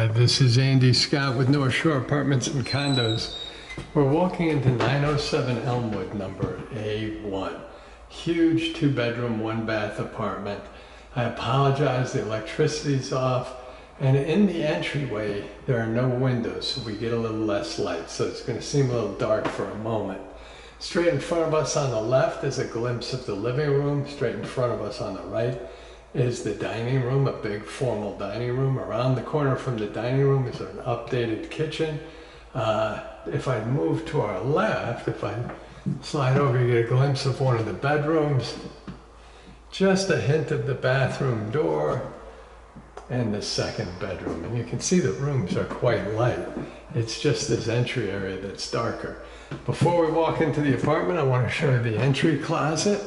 Hi, this is Andy Scott with North Shore Apartments and Condos. We're walking into 907 Elmwood, number A1. Huge 2-bedroom, 1-bath apartment. I apologize, the electricity's off, and in the entryway there are no windows, so we get a little less light, so it's going to seem a little dark for a moment. Straight in front of us on the left is a glimpse of the living room. Straight in front of us on the right is the dining room, a big formal dining room. Around the corner from the dining room is an updated kitchen. If I move to our left, if I slide over, you get a glimpse of one of the bedrooms. Just a hint of the bathroom door and the second bedroom. And you can see the rooms are quite light. It's just this entry area that's darker. Before we walk into the apartment, I want to show you the entry closet,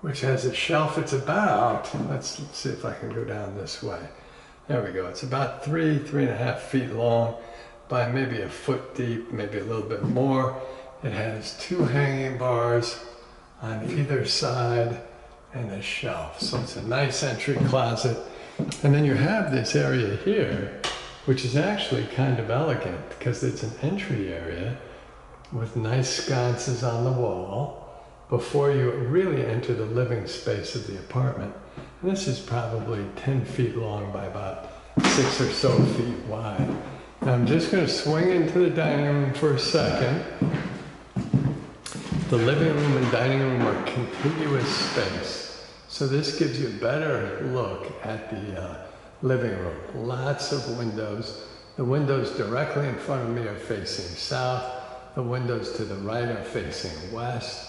which has a shelf. It's about, let's see if I can go down this way. There we go. It's about 3.5 feet long by maybe a foot deep, maybe a little bit more. It has 2 hanging bars on either side and a shelf. So it's a nice entry closet. And then you have this area here, which is actually kind of elegant because it's an entry area with nice sconces on the wall before you really enter the living space of the apartment. And this is probably 10 feet long by about 6 or so feet wide. Now I'm just going to swing into the dining room for a second. The living room and dining room are contiguous space, so this gives you a better look at the living room. Lots of windows. The windows directly in front of me are facing south. The windows to the right are facing west.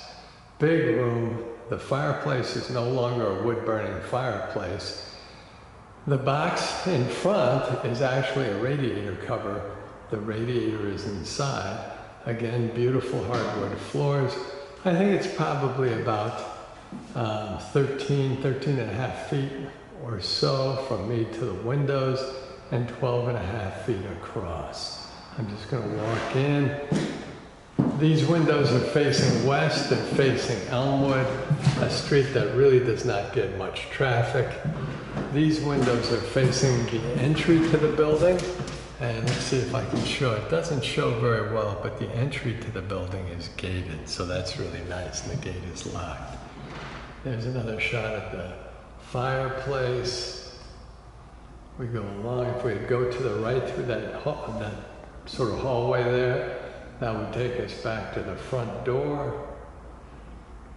Big room. The fireplace is no longer a wood-burning fireplace. The box in front is actually a radiator cover. The radiator is inside. Again, beautiful hardwood floors. I think it's probably about 13.5 feet or so from me to the windows and 12.5 feet across. I'm just going to walk in. These windows are facing west and facing Elmwood, a street that really does not get much traffic. These windows are facing the entry to the building. And let's see if I can show it. It doesn't show very well, but the entry to the building is gated, so that's really nice, and the gate is locked. There's another shot at the fireplace. We go along. If we go to the right through that sort of hallway there, that would take us back to the front door.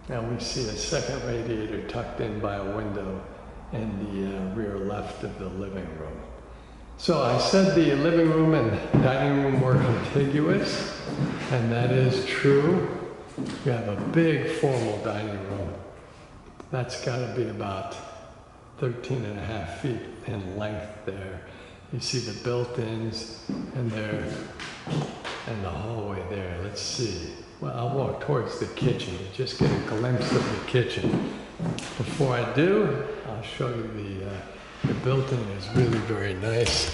Now we see a second radiator tucked in by a window in the rear left of the living room. So I said the living room and dining room were contiguous, and that is true. You have a big formal dining room. That's got to be about 13.5 feet in length there. You see the built-ins and there, and the hallway there. Let's see. Well, I'll walk towards the kitchen to just get a glimpse of the kitchen. Before I do, I'll show you the built-in is really very nice.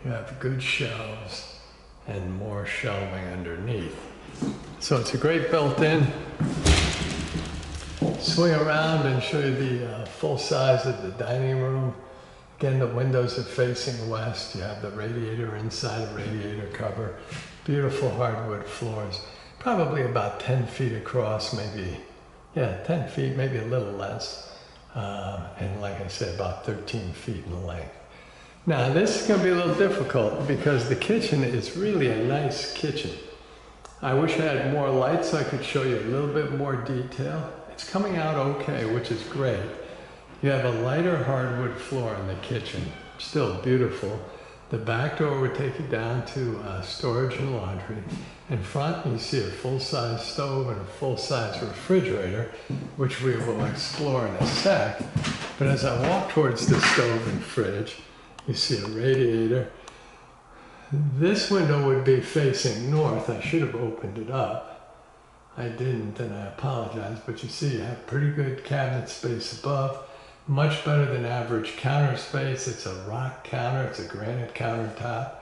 You have good shelves and more shelving underneath. So it's a great built-in. Swing around and show you the full size of the dining room. Again, the windows are facing west. You have the radiator inside a radiator cover. Beautiful hardwood floors. Probably about 10 feet across, maybe. Yeah, 10 feet, maybe a little less. And like I said, about 13 feet in length. Now this is going to be a little difficult because the kitchen is really a nice kitchen. I wish I had more light so I could show you a little bit more detail. It's coming out okay, which is great. You have a lighter hardwood floor in the kitchen, still beautiful. The back door would take you down to storage and laundry. In front, you see a full-size stove and a full-size refrigerator, which we will explore in a sec. But as I walk towards the stove and fridge, you see a radiator. This window would be facing north. I should have opened it up. I didn't, and I apologize, but you see you have pretty good cabinet space above. Much better than average counter space. It's a rock counter, it's a granite countertop. A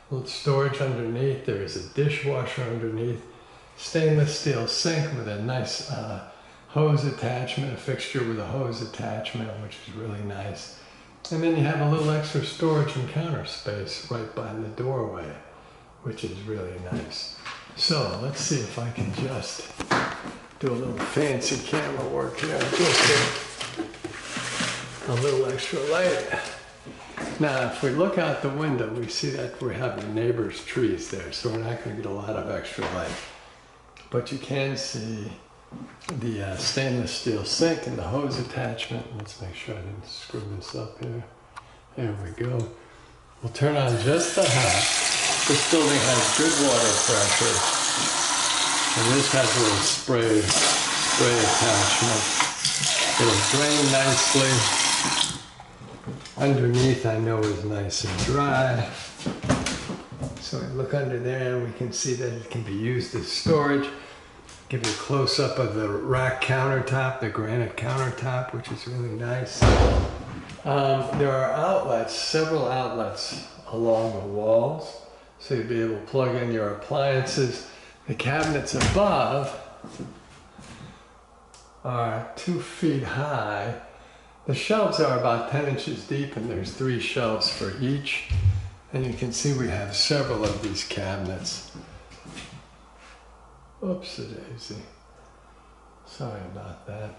little storage underneath, there is a dishwasher underneath. Stainless steel sink with a nice hose attachment, a fixture with a hose attachment, which is really nice. And then you have a little extra storage and counter space right by the doorway, which is really nice. So let's see if I can just do a little fancy camera work here. Just a little extra light. Now, if we look out the window, we see that we have the neighbor's trees there, so we're not going to get a lot of extra light. But you can see the stainless steel sink and the hose attachment. Let's make sure I didn't screw this up here. There we go. We'll turn on just the hot. This building has good water pressure. And this has a little spray attachment. It'll drain nicely. Underneath, I know, is nice and dry. So we look under there and we can see that it can be used as storage. Give you a close-up of the rack countertop, the granite countertop, which is really nice. There are outlets, several outlets along the walls, so you'll be able to plug in your appliances. The cabinets above are 2 feet high. The shelves are about 10 inches deep, and there's 3 shelves for each. And you can see we have several of these cabinets. Oops-a-daisy. Sorry about that.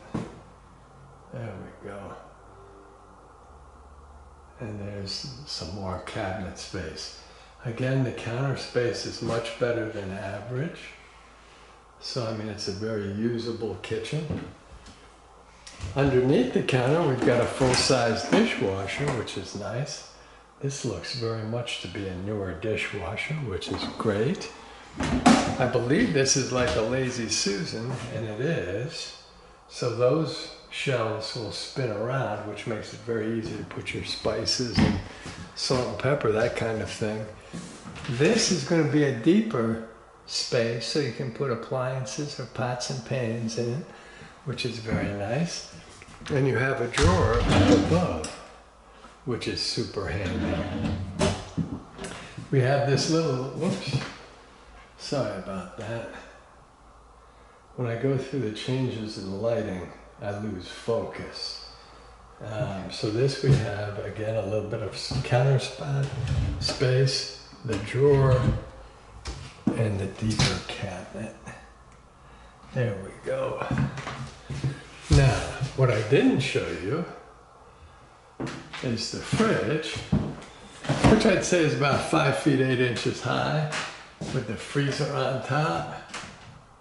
There we go. And there's some more cabinet space. Again, the counter space is much better than average. So, I mean, it's a very usable kitchen. Underneath the counter, we've got a full-size dishwasher, which is nice. This looks very much to be a newer dishwasher, which is great. I believe this is like a Lazy Susan, and it is. So those shelves will spin around, which makes it very easy to put your spices and salt and pepper, that kind of thing. This is going to be a deeper space, so you can put appliances or pots and pans in, which is very nice. And you have a drawer up above, which is super handy. We have this little, whoops, sorry about that. When I go through the changes in lighting, I lose focus. So this we have, again, a little bit of counter space, the drawer, and the deeper cabinet. There we go. Now, what I didn't show you is the fridge, which I'd say is about 5 feet 8 inches high, with the freezer on top,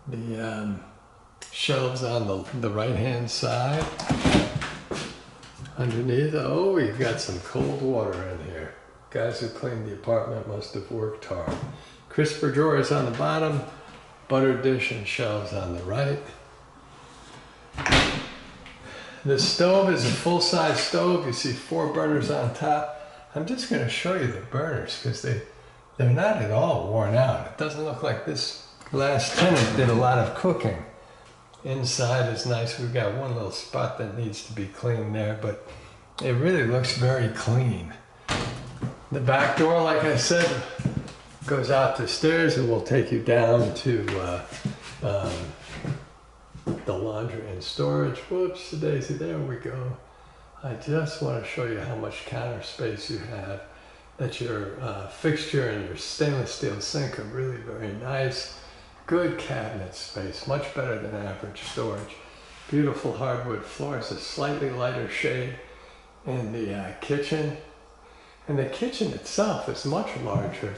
the shelves on the right-hand side. Underneath, oh, we've got some cold water in here. Guys who cleaned the apartment must have worked hard. Crisper drawers on the bottom, butter dish and shelves on the right. The stove is a full-size stove. You see 4 burners on top. I'm just going to show you the burners because they're not at all worn out. It doesn't look like this last tenant did a lot of cooking. Inside is nice. We've got one little spot that needs to be cleaned there, but it really looks very clean. The back door, like I said, goes out the stairs and will take you down to the laundry and storage. Whoops, daisy, there we go. I just want to show you how much counter space you have, that your fixture and your stainless steel sink are really very nice. Good cabinet space, much better than average storage. Beautiful hardwood floors, a slightly lighter shade in the kitchen. And the kitchen itself is much larger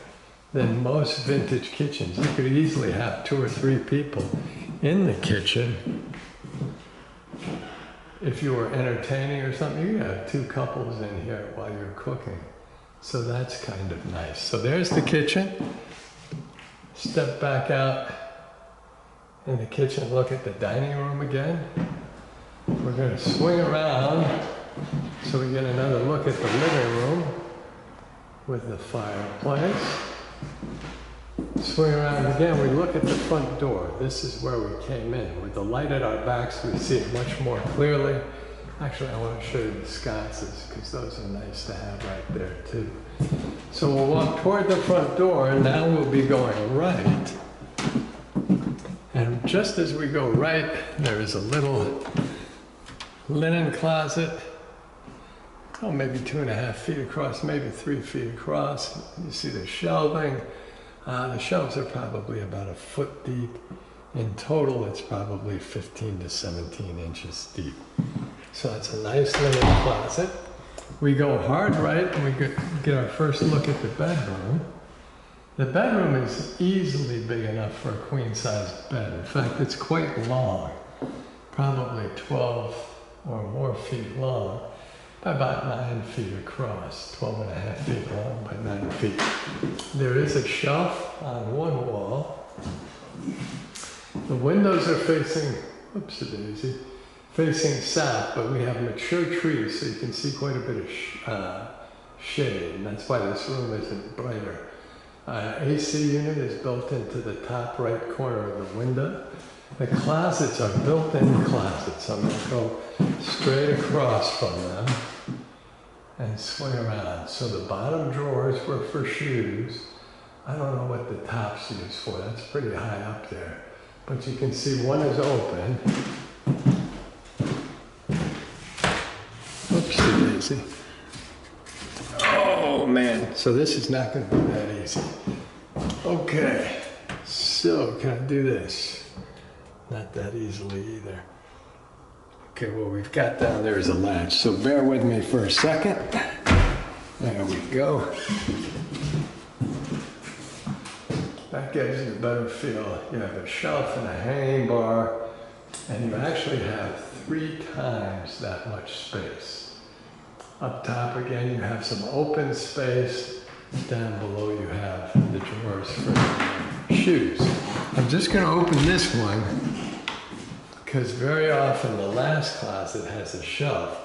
than most vintage kitchens. You could easily have 2 or 3 people in the kitchen. If you were entertaining or something, you could have 2 couples in here while you're cooking. So that's kind of nice. So there's the kitchen. Step back out in the kitchen, look at the dining room again. We're going to swing around so we get another look at the living room with the fireplace. Swing around again, we look at the front door. This is where we came in. With the light at our backs, we see it much more clearly. Actually, I want to show you the sconces because those are nice to have right there too. So we'll walk toward the front door, and now we'll be going right. And just as we go right, there is a little linen closet. Oh, maybe 2.5 feet across, maybe 3 feet across. You see the shelving. The shelves are probably about 1 foot deep. In total, it's probably 15 to 17 inches deep. So it's a nice linen closet. We go hard right and we get our first look at the bedroom. The bedroom is easily big enough for a queen-sized bed. In fact, it's quite long, probably 12 or more feet long by about 9 feet across, 12.5 feet long by 9 feet. There is a shelf on one wall. The windows are facing, whoopsie-daisy, facing south, but we have mature trees, so you can see quite a bit of shade, and that's why this room isn't brighter. AC unit is built into the top right corner of the window. The closets are built-in closets. I'm going to go straight across from them and swing around. So the bottom drawers were for shoes. I don't know what the top's used for. That's pretty high up there. But you can see one is open. Oopsie daisy. Oh man, so this is not going to be that easy. Okay, so can I do this? Not that easily either. Okay, what we've got down there is a latch, so bear with me for a second. There we go. That gives you a better feel. You have a shelf and a hanging bar, and you actually have 3 times that much space. Up top again, you have some open space. Down below you have the drawers for shoes. I'm just going to open this one because very often the last closet has a shelf,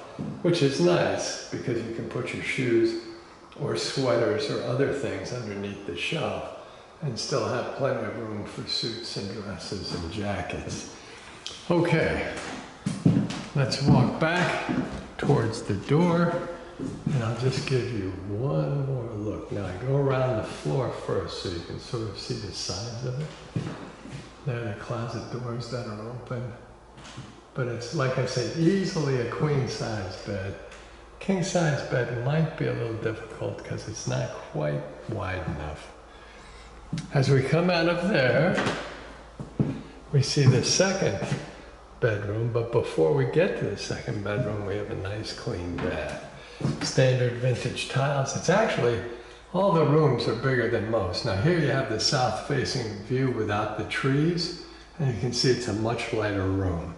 which is nice because you can put your shoes or sweaters or other things underneath the shelf and still have plenty of room for suits and dresses and jackets. Okay, let's walk back towards the door, and I'll just give you one more look. Now I go around the floor first so you can sort of see the sides of it. There are the closet doors that are open. But it's, like I say, easily a queen-size bed. King-size bed might be a little difficult because it's not quite wide enough. As we come out of there, we see the second bedroom, but before we get to the second bedroom, we have a nice clean bath. Standard vintage tiles. It's actually, all the rooms are bigger than most. Now here you have the south-facing view without the trees, and you can see it's a much lighter room,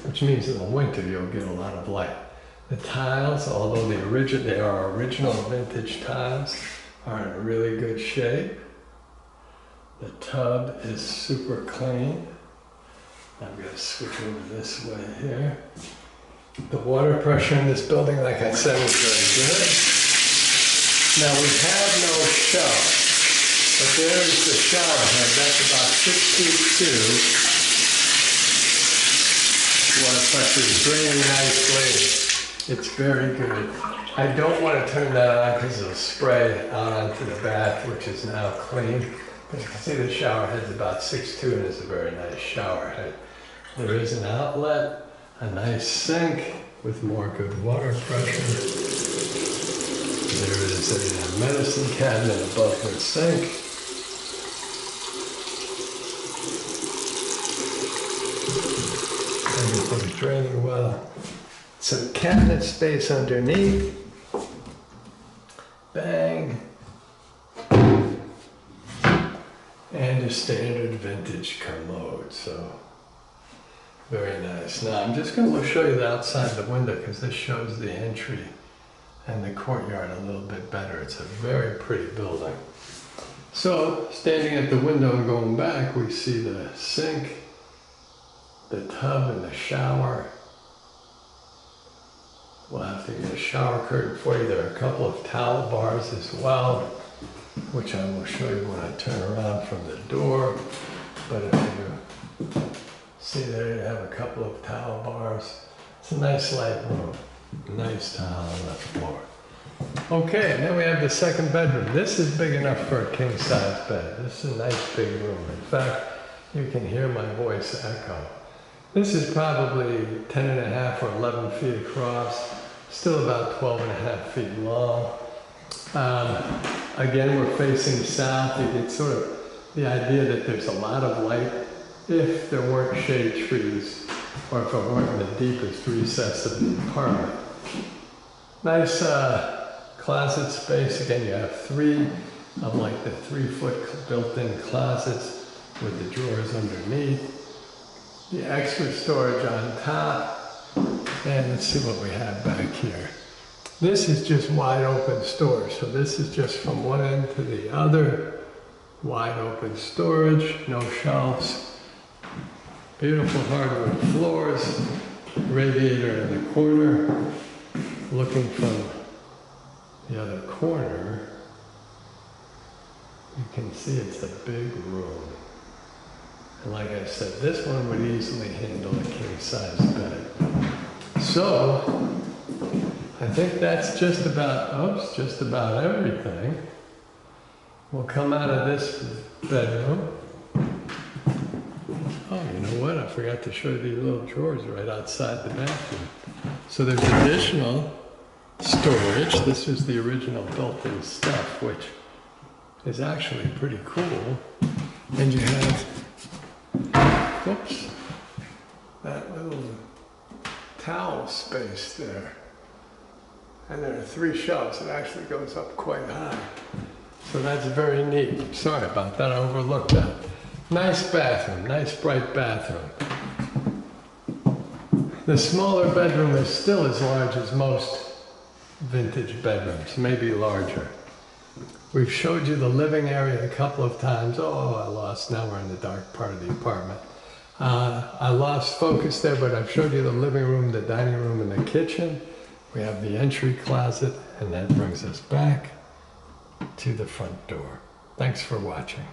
which means in the winter you'll get a lot of light. The tiles, although they are original vintage tiles, are in really good shape. The tub is super clean. I'm going to switch over this way here. The water pressure in this building, like I said, is very good. Now we have no shelf, but there is the shower head. That's about 6 feet 2. Water pressure is draining nicely. It's very good. I don't want to turn that on because it'll spray out onto the bath, which is now clean. As you can see, the shower head's about 6'2" and is a very nice shower head. There is an outlet, a nice sink with more good water pressure. There is a medicine cabinet above the sink. Everything's draining well. Some cabinet space underneath. Bang. And a standard vintage commode, so very nice. Now I'm just going to show you the outside the window because this shows the entry and the courtyard a little bit better. It's a very pretty building. So standing at the window and going back, we see the sink, the tub and the shower. We'll have to get a shower curtain for you. There are a couple of towel bars as well, which I will show you when I turn around from the door. But if you see there, you have a couple of towel bars. It's a nice light room. Nice tile on the floor. Okay, and then we have the second bedroom. This is big enough for a king-size bed. This is a nice big room. In fact, you can hear my voice echo. This is probably 10.5 or 11 feet across, still about 12.5 feet long. Again, we're facing south. You get sort of the idea that there's a lot of light if there weren't shade trees or if it weren't in the deepest recess of the apartment. Nice closet space. Again, you have 3 of like the 3-foot built-in closets with the drawers underneath. The extra storage on top. And let's see what we have back here. This is just wide open storage. So this is just from one end to the other. Wide open storage, no shelves. Beautiful hardwood floors. Radiator in the corner. Looking from the other corner, you can see it's a big room. And like I said, this one would easily handle a king-size bed. So, I think that's just about everything. We'll come out of this bedroom. Oh, you know what? I forgot to show you these little drawers right outside the bathroom. So there's additional storage. This is the original built-in stuff, which is actually pretty cool. And you have, whoops, that little towel space there. And there are 3 shelves. It actually goes up quite high. So that's very neat. Sorry about that, I overlooked that. Nice bathroom, nice bright bathroom. The smaller bedroom is still as large as most vintage bedrooms, maybe larger. We've showed you the living area a couple of times. Now we're in the dark part of the apartment. I lost focus there, but I've showed you the living room, the dining room, and the kitchen. We have the entry closet, and that brings us back to the front door. Thanks for watching.